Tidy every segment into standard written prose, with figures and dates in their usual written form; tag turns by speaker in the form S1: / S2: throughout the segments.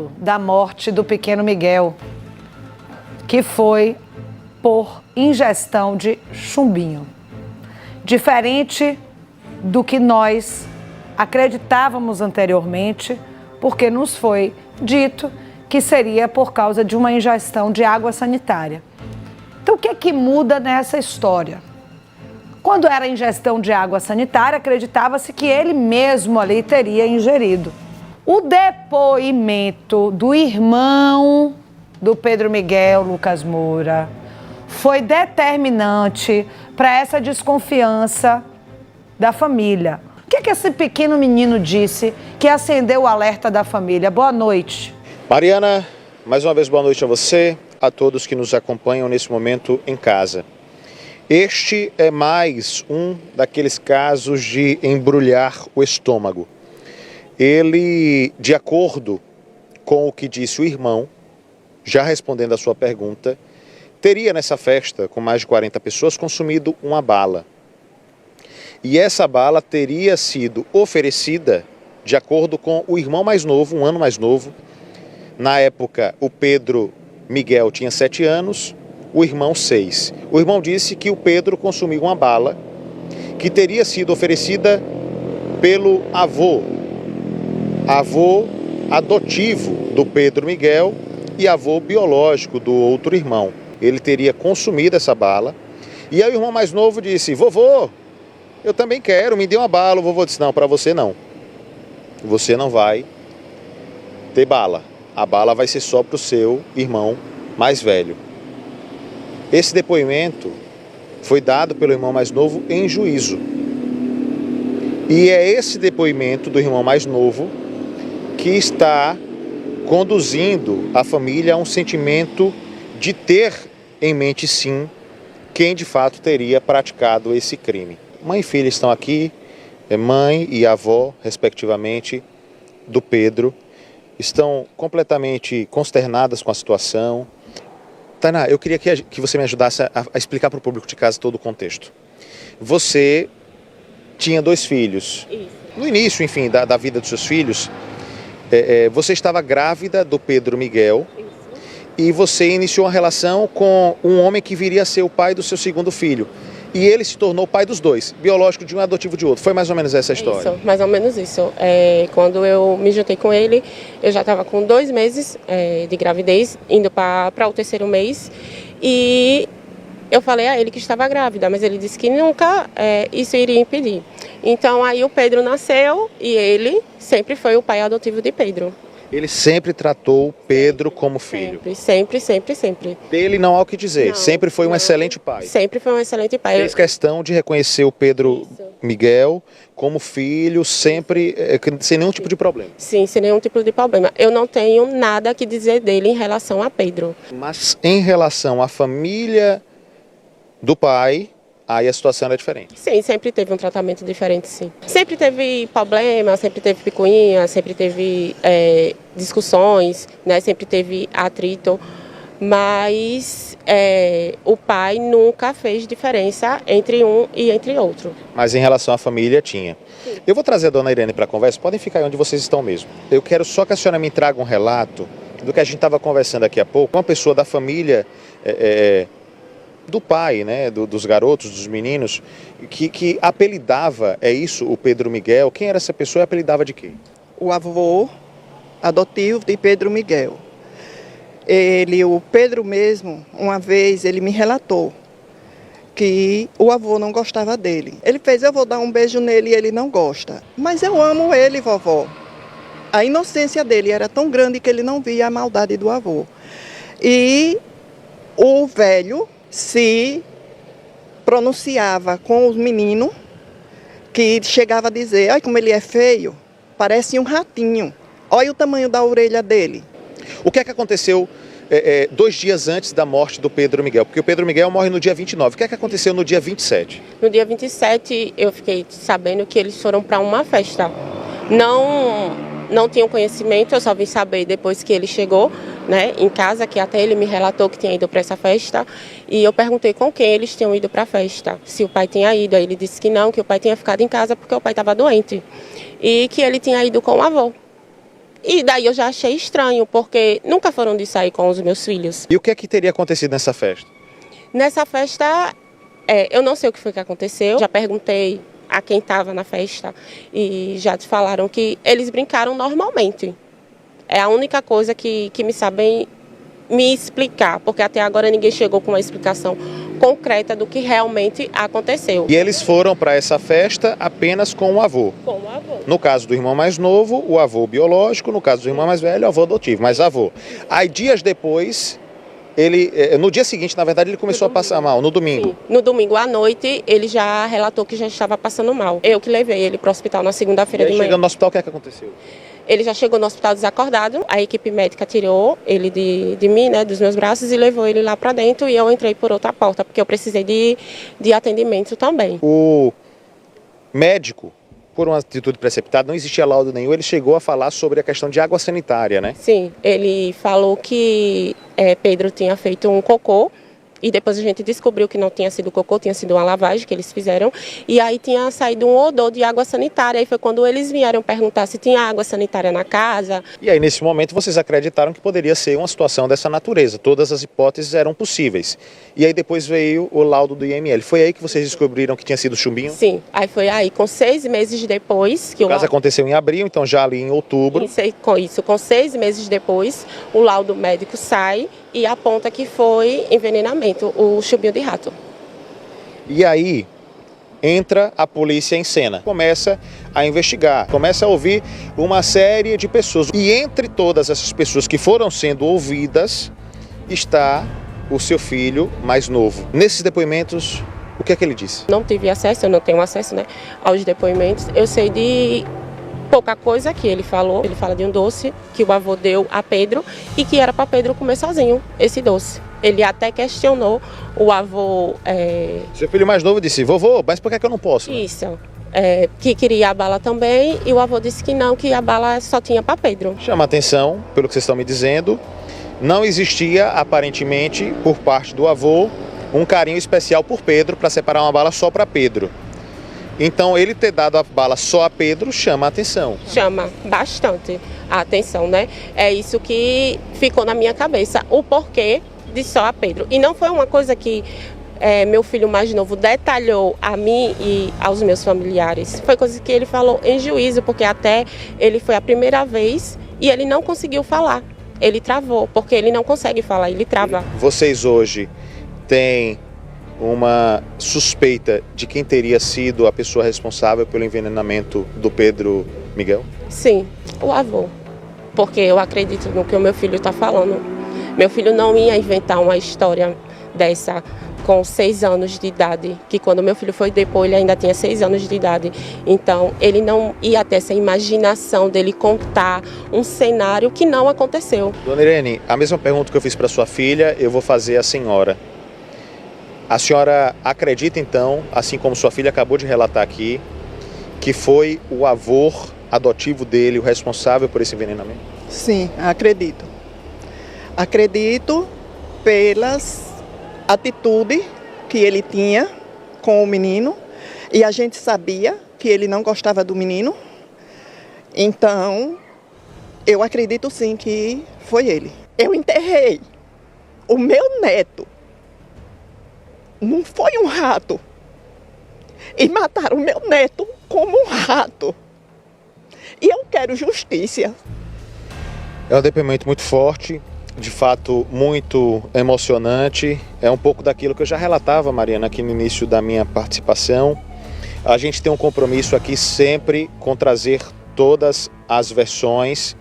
S1: culpado da morte do pequeno Miguel, que foi por ingestão de chumbinho. Diferente do que nós acreditávamos anteriormente, porque nos foi dito que seria por causa de uma ingestão de água sanitária. Então, o que é que muda nessa história? Quando era ingestão de água sanitária, acreditava-se que ele mesmo ali teria ingerido. O depoimento do irmão do Pedro Miguel, Lucas Moura, foi determinante para essa desconfiança da família. O que esse pequeno menino disse que acendeu o alerta da família? Boa noite.
S2: Mariana, mais uma vez boa noite a você, a todos que nos acompanham nesse momento em casa. Este é mais um daqueles casos de embrulhar o estômago. Ele, de acordo com o que disse o irmão, já respondendo à sua pergunta, teria nessa festa, com mais de 40 pessoas, consumido uma bala. E essa bala teria sido oferecida, de acordo com o irmão mais novo, um ano mais novo. Na época, o Pedro Miguel tinha 7 anos, o irmão 6. O irmão disse que o Pedro consumiu uma bala que teria sido oferecida pelo avô adotivo do Pedro Miguel e avô biológico do outro irmão. Ele teria consumido essa bala. E aí o irmão mais novo disse: vovô, eu também quero, me dê uma bala. O vovô disse: não, para você não. Você não vai ter bala. A bala vai ser só para o seu irmão mais velho. Esse depoimento foi dado pelo irmão mais novo em juízo. E é esse depoimento do irmão mais novo que está conduzindo a família a um sentimento de ter em mente, sim, quem de fato teria praticado esse crime. Mãe e filha estão aqui, mãe e avó, respectivamente, do Pedro, estão completamente consternadas com a situação. Tainá, eu queria que você me ajudasse a explicar para o público de casa todo o contexto. Você tinha 2 filhos. Isso. No início, enfim, da vida dos seus filhos, você estava grávida do Pedro Miguel. Isso. E você iniciou uma relação com um homem que viria a ser o pai do seu segundo filho. E ele se tornou o pai dos 2, biológico de um e adotivo de outro. Foi mais ou menos essa a história?
S3: Isso, mais ou menos isso. Quando eu me juntei com ele, eu já estava com 2 meses de gravidez, indo para o 3º mês. E eu falei a ele que estava grávida, mas ele disse que nunca isso iria impedir. Então aí o Pedro nasceu e ele sempre foi o pai adotivo de Pedro.
S2: Ele sempre tratou Pedro como filho?
S3: Sempre.
S2: Dele não há o que dizer, sempre foi um excelente pai?
S3: Sempre foi um excelente pai.
S2: Fez questão de reconhecer o Pedro Miguel como filho, sempre, sem nenhum tipo de problema?
S3: Sim, sem nenhum tipo de problema. Eu não tenho nada que dizer dele em relação a Pedro.
S2: Mas em relação à família do pai, aí a situação era diferente?
S3: Sim, sempre teve um tratamento diferente, sim. Sempre teve problema, sempre teve picuinha, sempre teve discussões, né? Sempre teve atrito, mas o pai nunca fez diferença entre um e entre outro.
S2: Mas em relação à família, tinha. Sim. Eu vou trazer a dona Irene para a conversa, podem ficar aí onde vocês estão mesmo. Eu quero só que a senhora me traga um relato do que a gente estava conversando aqui há pouco, uma pessoa da família do pai, né, dos garotos, dos meninos, que apelidava, o Pedro Miguel. Quem era essa pessoa e apelidava de quê?
S4: O avô adotivo de Pedro Miguel. O Pedro mesmo, uma vez, ele me relatou que o avô não gostava dele. Ele fez: eu vou dar um beijo nele, e ele não gosta. Mas eu amo ele, vovó. A inocência dele era tão grande que ele não via a maldade do avô. E o velho se pronunciava com os meninos, que chegava a dizer: olha como ele é feio, parece um ratinho, olha o tamanho da orelha dele.
S2: O que é que aconteceu 2 dias antes da morte do Pedro Miguel? Porque o Pedro Miguel morre no dia 29. O que é que aconteceu no dia 27?
S3: No dia 27, eu fiquei sabendo que eles foram para uma festa. Não tinha conhecimento, eu só vim saber depois que ele chegou, né, em casa, que até ele me relatou que tinha ido para essa festa. E eu perguntei com quem eles tinham ido para a festa, se o pai tinha ido. Aí ele disse que não, que o pai tinha ficado em casa porque o pai estava doente. E que ele tinha ido com o avô. E daí eu já achei estranho, porque nunca foram de sair com os meus filhos.
S2: E o que é que teria acontecido nessa festa?
S3: Nessa festa, eu não sei o que foi que aconteceu. Já perguntei a quem estava na festa e já te falaram que eles brincaram normalmente. É a única coisa que me sabem me explicar, porque até agora ninguém chegou com uma explicação concreta do que realmente aconteceu.
S2: E eles foram para essa festa apenas com o avô?
S3: Com o avô.
S2: No caso do irmão mais novo, o avô biológico, no caso do irmão mais velho, o avô adotivo, mas avô. Aí dias depois, no dia seguinte, na verdade, ele começou a passar mal, no domingo.
S3: Sim. No domingo à noite, ele já relatou que já estava passando mal. Eu que levei ele para o hospital na segunda-feira de manhã.
S2: Chegando no hospital, o que é que aconteceu?
S3: Ele já chegou no hospital desacordado, a equipe médica tirou ele de mim, né, dos meus braços, e levou ele lá para dentro, e eu entrei por outra porta, porque eu precisei de atendimento também.
S2: O médico, por uma atitude precipitada, não existia laudo nenhum, ele chegou a falar sobre a questão de água sanitária, né?
S3: Sim, ele falou que Pedro tinha feito um cocô, e depois a gente descobriu que não tinha sido cocô, tinha sido uma lavagem que eles fizeram. E aí tinha saído um odor de água sanitária. E foi quando eles vieram perguntar se tinha água sanitária na casa.
S2: E aí, nesse momento, vocês acreditaram que poderia ser uma situação dessa natureza. Todas as hipóteses eram possíveis. E aí depois veio o laudo do IML. Foi aí que vocês descobriram que tinha sido chumbinho?
S3: Sim, aí foi aí, com 6 meses depois... que
S2: o caso aconteceu em abril, então já ali em outubro.
S3: Com 6 meses depois, o laudo médico sai e aponta que foi envenenamento, o chumbinho de rato.
S2: E aí entra a polícia em cena, começa a investigar, começa a ouvir uma série de pessoas. E entre todas essas pessoas que foram sendo ouvidas, está o seu filho mais novo. Nesses depoimentos, o que é que ele disse?
S3: Não tive acesso, eu não tenho acesso, né, aos depoimentos. Eu sei de pouca coisa que ele falou. Ele fala de um doce que o avô deu a Pedro e que era para Pedro comer sozinho, esse doce. Ele até questionou o avô...
S2: Seu filho mais novo disse, vovô, mas por que eu não posso?
S3: Isso, que queria a bala também, e o avô disse que não, que a bala só tinha para Pedro.
S2: Chama a atenção, pelo que vocês estão me dizendo, não existia, aparentemente, por parte do avô, um carinho especial por Pedro para separar uma bala só para Pedro. Então, ele ter dado a bala só a Pedro chama a atenção.
S3: Chama bastante a atenção, né? É isso que ficou na minha cabeça, o porquê de só a Pedro. E não foi uma coisa que meu filho mais novo detalhou a mim e aos meus familiares. Foi coisa que ele falou em juízo, porque até ele foi a primeira vez e ele não conseguiu falar. Ele travou, porque ele não consegue falar, ele trava.
S2: Vocês hoje têm uma suspeita de quem teria sido a pessoa responsável pelo envenenamento do Pedro Miguel?
S3: Sim, o avô. Porque eu acredito no que o meu filho está falando. Meu filho não ia inventar uma história dessa com 6 anos de idade, que quando meu filho foi depor, ele ainda tinha 6 anos de idade. Então, ele não ia ter essa imaginação dele contar um cenário que não aconteceu.
S2: Dona Irene, a mesma pergunta que eu fiz para sua filha, eu vou fazer à senhora. A senhora acredita, então, assim como sua filha acabou de relatar aqui, que foi o avô adotivo dele o responsável por esse envenenamento?
S4: Sim, acredito. Acredito pelas atitudes que ele tinha com o menino, e a gente sabia que ele não gostava do menino. Então, eu acredito sim que foi ele. Eu enterrei o meu neto. Não foi um rato. E mataram meu neto como um rato. E eu quero justiça.
S2: É um depoimento muito forte, de fato muito emocionante. É um pouco daquilo que eu já relatava, Mariana, aqui no início da minha participação. A gente tem um compromisso aqui sempre com trazer todas as versões.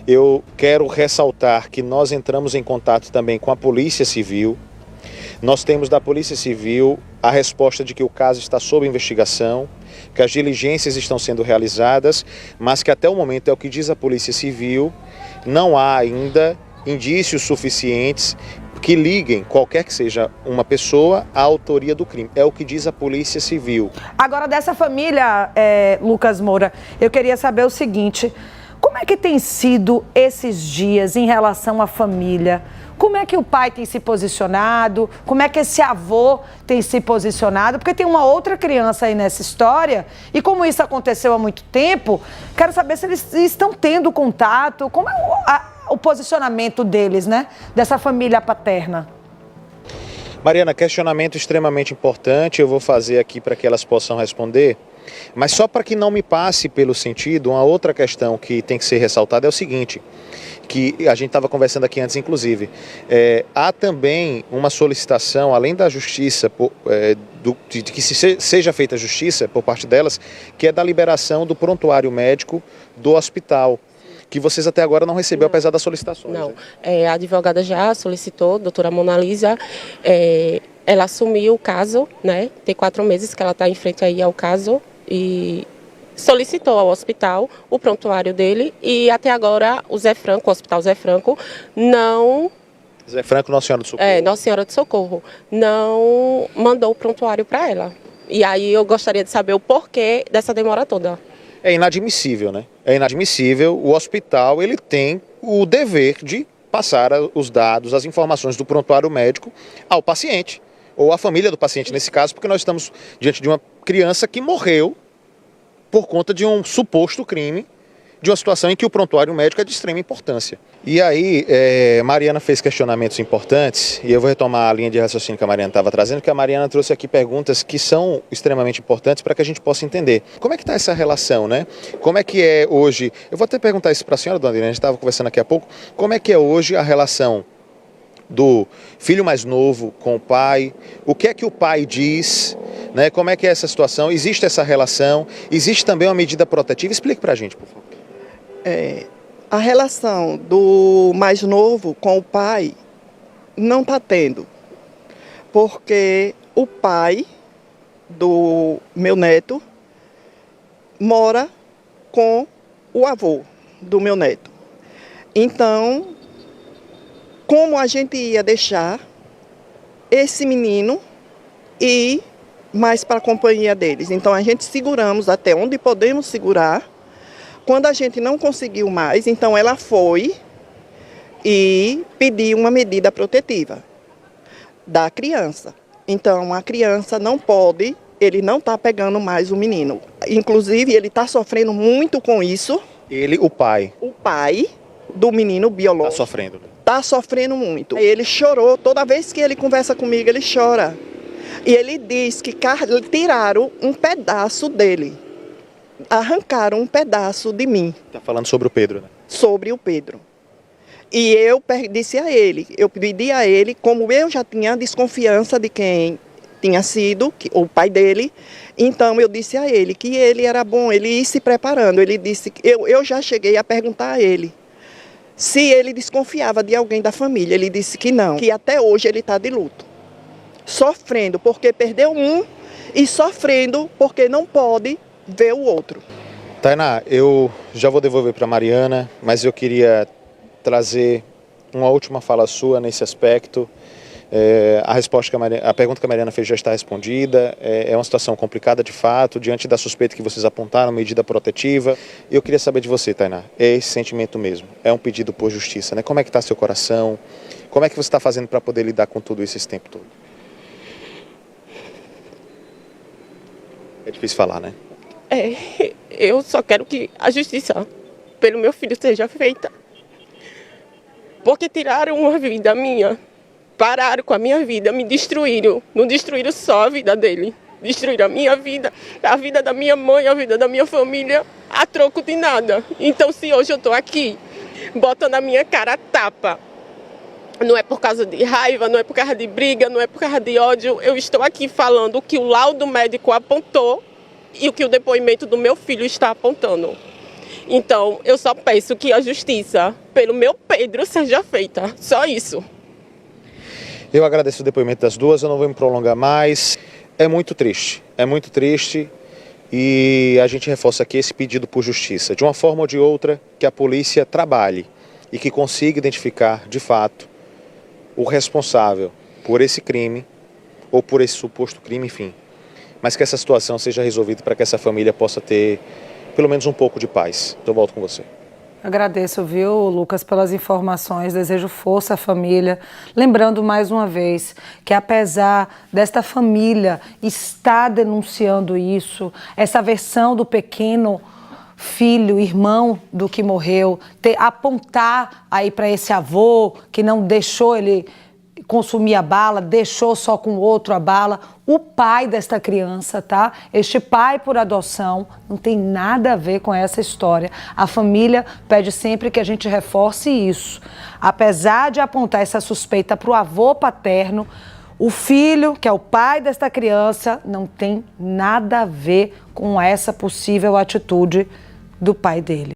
S2: Eu quero ressaltar que nós entramos em contato também com a Polícia Civil. Nós temos da Polícia Civil a resposta de que o caso está sob investigação, que as diligências estão sendo realizadas, mas que até o momento, é o que diz a Polícia Civil, não há ainda indícios suficientes que liguem qualquer que seja uma pessoa à autoria do crime. É o que diz a Polícia Civil.
S1: Agora, dessa família, Lucas Moura, eu queria saber o seguinte: Como é que tem sido esses dias em relação à família? Como é que o pai tem se posicionado? Como é que esse avô tem se posicionado? Porque tem uma outra criança aí nessa história e como isso aconteceu há muito tempo, quero saber se eles estão tendo contato, como é o posicionamento deles, né? Dessa família paterna.
S2: Mariana, questionamento extremamente importante, eu vou fazer aqui para que elas possam responder, mas só para que não me passe pelo sentido, uma outra questão que tem que ser ressaltada é o seguinte, que a gente estava conversando aqui antes, inclusive, há também uma solicitação, além da justiça, de que seja feita a justiça por parte delas, que é da liberação do prontuário médico do hospital, que vocês até agora não recebeu, apesar das solicitações.
S3: Não, a advogada já solicitou, a doutora Mona Lisa, ela assumiu o caso, né? Tem 4 meses que ela está em frente aí ao caso e solicitou ao hospital o prontuário dele e até agora o Hospital Zé Franco, não...
S2: Zé Franco, Nossa Senhora do Socorro.
S3: Nossa Senhora do Socorro, não mandou o prontuário para ela. E aí eu gostaria de saber o porquê dessa demora toda.
S2: É inadmissível, né? É inadmissível. O hospital, ele tem o dever de passar os dados, as informações do prontuário médico ao paciente, ou à família do paciente nesse caso, porque nós estamos diante de uma criança que morreu por conta de um suposto crime, de uma situação em que o prontuário médico é de extrema importância. E aí, Mariana fez questionamentos importantes, e eu vou retomar a linha de raciocínio que a Mariana estava trazendo, que a Mariana trouxe aqui perguntas que são extremamente importantes para que a gente possa entender. Como é que está essa relação, né? Como é que é hoje, eu vou até perguntar isso para a senhora, dona Irene, a gente estava conversando aqui há pouco, como é que é hoje a relação do filho mais novo com o pai, o que é que o pai diz, né? Como é que é essa situação, existe essa relação, existe também uma medida protetiva, explique para a gente, por favor.
S4: A relação do mais novo com o pai não está tendo, porque o pai do meu neto mora com o avô do meu neto. Então, como a gente ia deixar esse menino ir mais para a companhia deles? Então, a gente seguramos até onde podemos segurar. Quando a gente não conseguiu mais, então ela foi e pediu uma medida protetiva da criança. Então a criança não pode, ele não está pegando mais o menino. Inclusive ele está sofrendo muito com isso.
S2: Ele, o pai.
S4: O pai do menino biológico.
S2: Está sofrendo.
S4: Está sofrendo muito. Ele chorou, toda vez que ele conversa comigo ele chora. E ele diz que tiraram um pedaço dele. Arrancaram um pedaço de mim.
S2: Está falando sobre o Pedro, né?
S4: Sobre o Pedro. E eu disse a ele, eu pedi a ele, como eu já tinha desconfiança de quem tinha sido, o pai dele, então eu disse a ele que ele era bom, ele ia se preparando. Ele disse, eu já cheguei a perguntar a ele se ele desconfiava de alguém da família. Ele disse que não, que até hoje ele está de luto. Sofrendo porque perdeu um e sofrendo porque não pode ver o outro.
S2: Tainá, eu já vou devolver para Mariana, mas eu queria trazer uma última fala sua nesse aspecto. A pergunta que a Mariana fez já está respondida. É uma situação complicada de fato, diante da suspeita que vocês apontaram, medida protetiva. Eu queria saber de você, Tainá, é esse sentimento mesmo? É um pedido por justiça, né? Como é que está seu coração? Como é que você está fazendo para poder lidar com tudo isso esse tempo todo? É difícil falar, né?
S3: Eu só quero que a justiça pelo meu filho seja feita. Porque tiraram uma vida minha, pararam com a minha vida, me destruíram. Não destruíram só a vida dele, destruíram a minha vida, a vida da minha mãe, a vida da minha família, a troco de nada. Então se hoje eu estou aqui, botando a minha cara a tapa, não é por causa de raiva, não é por causa de briga, não é por causa de ódio, eu estou aqui falando o que o laudo médico apontou e o que o depoimento do meu filho está apontando. Então, eu só peço que a justiça, pelo meu Pedro, seja feita. Só isso.
S2: Eu agradeço o depoimento das duas, eu não vou me prolongar mais. É muito triste e a gente reforça aqui esse pedido por justiça. De uma forma ou de outra, que a polícia trabalhe e que consiga identificar, de fato, o responsável por esse crime ou por esse suposto crime, enfim. Mas que essa situação seja resolvida para que essa família possa ter pelo menos um pouco de paz. Então eu volto com você.
S1: Agradeço, viu, Lucas, pelas informações. Desejo força à família. Lembrando mais uma vez que, apesar desta família estar denunciando isso, essa versão do pequeno filho, irmão do que morreu, apontar aí para esse avô que não deixou ele consumir a bala, deixou só com o outro a bala, o pai desta criança, tá? Este pai por adoção não tem nada a ver com essa história. A família pede sempre que a gente reforce isso. Apesar de apontar essa suspeita para o avô paterno, o filho, que é o pai desta criança, não tem nada a ver com essa possível atitude do pai dele.